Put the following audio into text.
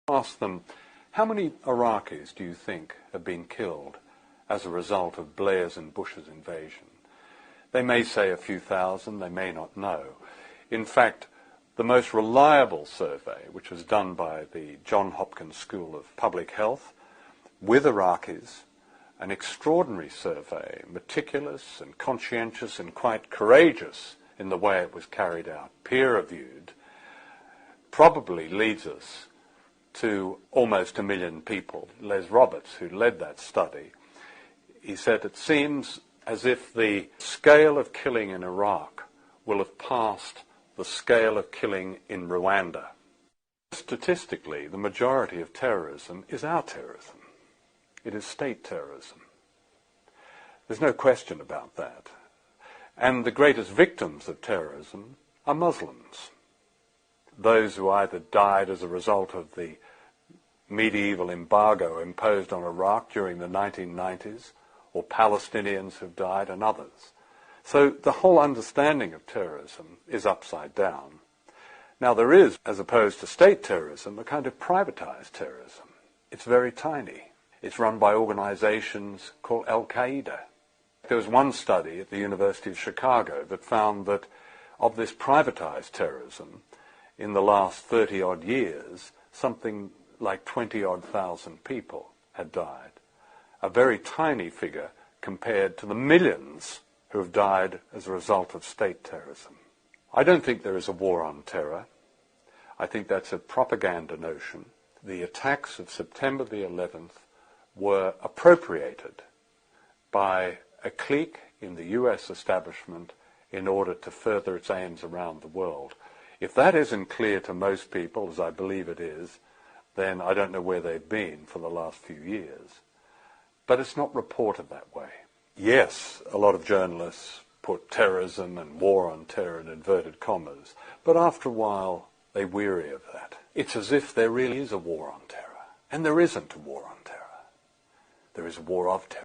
Ask them, how many Iraqis do you think have been killed as a result of Blair's and Bush's invasion? They may say a few thousand, they may not know. In fact, the most reliable survey, which was done by the Johns Hopkins School of Public Health with Iraqis, an extraordinary survey, meticulous and conscientious and quite courageous in the way it was carried out, peer-reviewed, probably leads us to almost 1 million people. Les Roberts, who led that study, he said it seems as if the scale of killing in Iraq will have passed the scale of killing in Rwanda. Statistically, the majority of terrorism is our terrorism. It is state terrorism. There's no question about that. And the greatest victims of terrorism are Muslims. Those who either died as a result of the medieval embargo imposed on Iraq during the 1990s, or Palestinians who've died, and others. So the whole understanding of terrorism is upside down. Now there is, as opposed to state terrorism, a kind of privatized terrorism. It's very tiny. It's run by organizations called Al-Qaeda. There was one study at the University of Chicago that found that of this privatized terrorism, in the last 30-odd years, something like 20-odd thousand people had died. A very tiny figure compared to the millions who have died as a result of state terrorism. I don't think there is a war on terror. I think that's a propaganda notion. The attacks of September the 11th were appropriated by a clique in the US establishment in order to further its aims around the world. If that isn't clear to most people, as I believe it is, then I don't know where they've been for the last few years. But it's not reported that way. Yes, a lot of journalists put terrorism and war on terror in inverted commas, but after a while they weary of that. It's as if there really is a war on terror, and there isn't a war on terror. There is a war of terror.